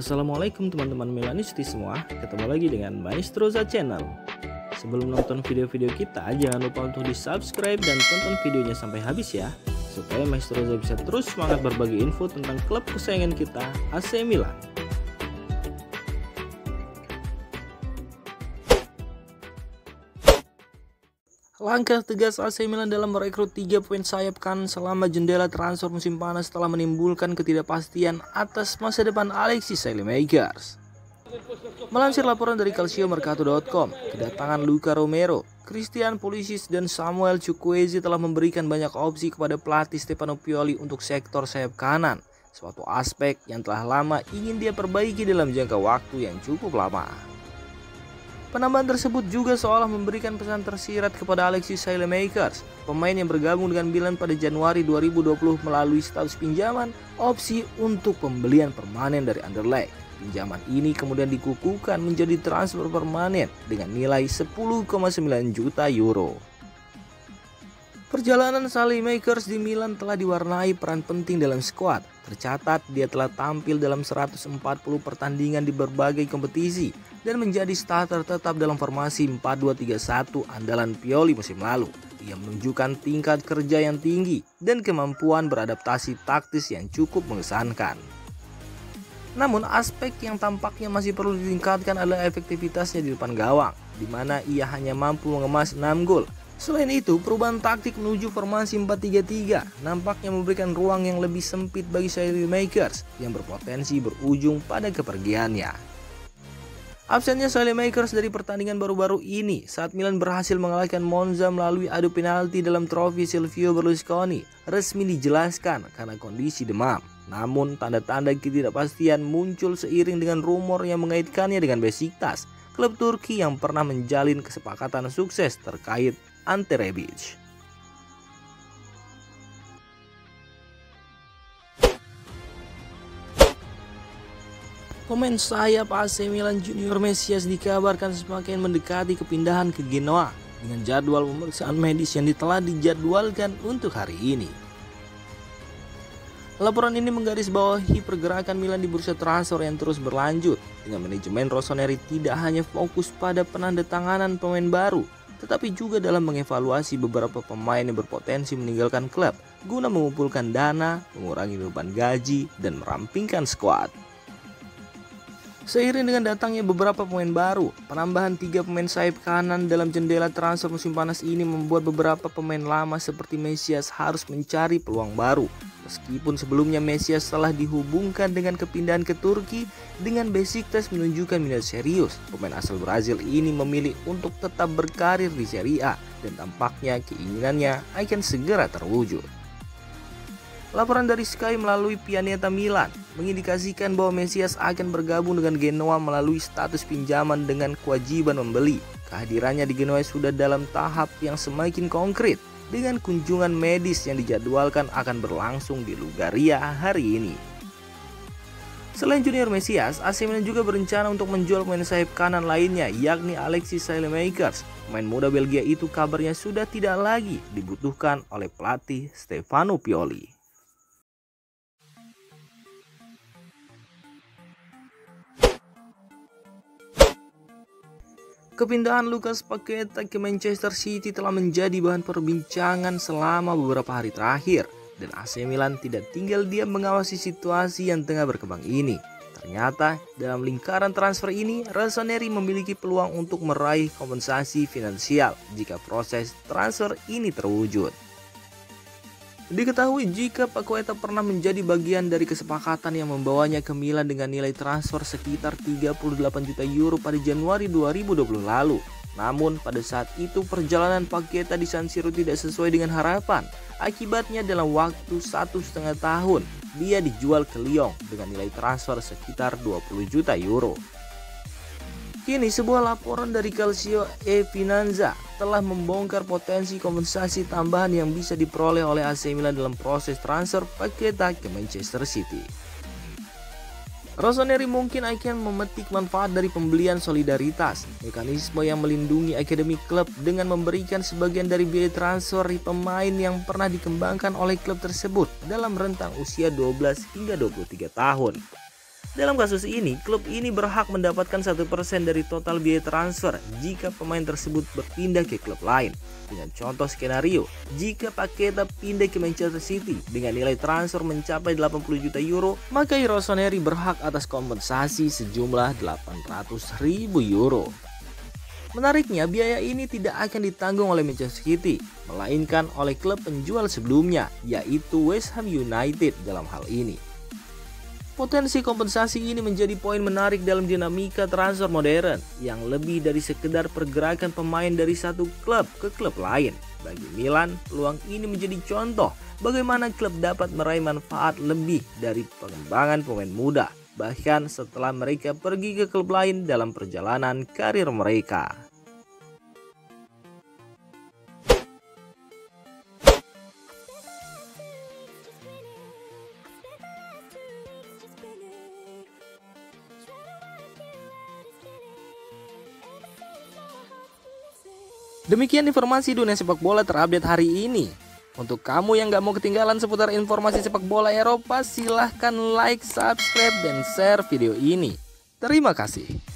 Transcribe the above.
Assalamualaikum teman-teman Milanisti semua, ketemu lagi dengan Maestroza Channel. Sebelum nonton video-video kita, jangan lupa untuk di subscribe dan tonton videonya sampai habis ya, supaya Maestroza bisa terus semangat berbagi info tentang klub kesayangan kita, AC Milan. Langkah tegas AC Milan dalam merekrut 3 pemain sayap kanan selama jendela transfer musim panas telah menimbulkan ketidakpastian atas masa depan Alexis Saelemaekers. Melansir laporan dari calciomercato.com, kedatangan Luka Romero, Christian Pulisic dan Samuel Chukwueze telah memberikan banyak opsi kepada pelatih Stefano Pioli untuk sektor sayap kanan, suatu aspek yang telah lama ingin dia perbaiki dalam jangka waktu yang cukup lama. Penambahan tersebut juga seolah memberikan pesan tersirat kepada Alexis Saelemaekers, pemain yang bergabung dengan Milan pada Januari 2020 melalui status pinjaman opsi untuk pembelian permanen dari Anderlecht. Pinjaman ini kemudian dikukuhkan menjadi transfer permanen dengan nilai 10,9 juta euro. Perjalanan Saelemaekers di Milan telah diwarnai peran penting dalam skuad. Tercatat dia telah tampil dalam 140 pertandingan di berbagai kompetisi dan menjadi starter tetap dalam formasi 4-2-3-1 andalan Pioli musim lalu. Ia menunjukkan tingkat kerja yang tinggi dan kemampuan beradaptasi taktis yang cukup mengesankan. Namun aspek yang tampaknya masih perlu ditingkatkan adalah efektivitasnya di depan gawang, di mana ia hanya mampu mengemas 6 gol. Selain itu, perubahan taktik menuju formasi 4-3-3 nampaknya memberikan ruang yang lebih sempit bagi Saelemaekers yang berpotensi berujung pada kepergiannya. Absennya Saelemaekers dari pertandingan baru-baru ini saat Milan berhasil mengalahkan Monza melalui adu penalti dalam trofi Silvio Berlusconi resmi dijelaskan karena kondisi demam. Namun tanda-tanda ketidakpastian muncul seiring dengan rumor yang mengaitkannya dengan Besiktas, klub Turki yang pernah menjalin kesepakatan sukses terkait Ante Rebic. Pemain sayap AC Milan Junior Mesias dikabarkan semakin mendekati kepindahan ke Genoa dengan jadwal pemeriksaan medis yang telah dijadwalkan untuk hari ini. Laporan ini menggarisbawahi pergerakan Milan di bursa transfer yang terus berlanjut dengan manajemen Rossoneri tidak hanya fokus pada penandatanganan pemain baru, tetapi juga dalam mengevaluasi beberapa pemain yang berpotensi meninggalkan klub guna mengumpulkan dana, mengurangi beban gaji, dan merampingkan skuad. Seiring dengan datangnya beberapa pemain baru, penambahan 3 pemain sayap kanan dalam jendela transfer musim panas ini membuat beberapa pemain lama seperti Mesias harus mencari peluang baru. Meskipun sebelumnya Mesias telah dihubungkan dengan kepindahan ke Turki, dengan Besiktas menunjukkan minat serius, pemain asal Brazil ini memilih untuk tetap berkarir di Serie A dan tampaknya keinginannya akan segera terwujud. Laporan dari Sky melalui Pianeta Milan mengindikasikan bahwa Mesias akan bergabung dengan Genoa melalui status pinjaman dengan kewajiban membeli. Kehadirannya di Genoa sudah dalam tahap yang semakin konkret dengan kunjungan medis yang dijadwalkan akan berlangsung di Liguria hari ini. Selain Junior Mesias, AC Milan juga berencana untuk menjual pemain sayap kanan lainnya yakni Alexis Saelemaekers. Pemain muda Belgia itu kabarnya sudah tidak lagi dibutuhkan oleh pelatih Stefano Pioli. Kepindahan Lucas Paqueta ke Manchester City telah menjadi bahan perbincangan selama beberapa hari terakhir dan AC Milan tidak tinggal diam mengawasi situasi yang tengah berkembang ini. Ternyata dalam lingkaran transfer ini, Rossoneri memiliki peluang untuk meraih kompensasi finansial jika proses transfer ini terwujud. Diketahui jika Paqueta pernah menjadi bagian dari kesepakatan yang membawanya ke Milan dengan nilai transfer sekitar 38 juta euro pada Januari 2020 lalu. Namun pada saat itu perjalanan Paqueta di San Siro tidak sesuai dengan harapan. Akibatnya dalam waktu 1,5 tahun dia dijual ke Lyon dengan nilai transfer sekitar 20 juta euro. Kini sebuah laporan dari Calcio e Finanza telah membongkar potensi kompensasi tambahan yang bisa diperoleh oleh AC Milan dalam proses transfer Paqueta ke Manchester City. Rossoneri mungkin akan memetik manfaat dari pembelian solidaritas, mekanisme yang melindungi akademi klub dengan memberikan sebagian dari biaya transfer pemain yang pernah dikembangkan oleh klub tersebut dalam rentang usia 12 hingga 23 tahun. Dalam kasus ini, klub ini berhak mendapatkan 1% dari total biaya transfer jika pemain tersebut berpindah ke klub lain. Dengan contoh skenario, jika Paqueta pindah ke Manchester City dengan nilai transfer mencapai 80 juta euro, maka Rossoneri berhak atas kompensasi sejumlah 800.000 euro. Menariknya, biaya ini tidak akan ditanggung oleh Manchester City, melainkan oleh klub penjual sebelumnya, yaitu West Ham United dalam hal ini. Potensi kompensasi ini menjadi poin menarik dalam dinamika transfer modern yang lebih dari sekedar pergerakan pemain dari satu klub ke klub lain. Bagi Milan, peluang ini menjadi contoh bagaimana klub dapat meraih manfaat lebih dari pengembangan pemain muda, bahkan setelah mereka pergi ke klub lain dalam perjalanan karir mereka. Demikian informasi dunia sepak bola terupdate hari ini. Untuk kamu yang gak mau ketinggalan seputar informasi sepak bola Eropa, silahkan like, subscribe, dan share video ini. Terima kasih.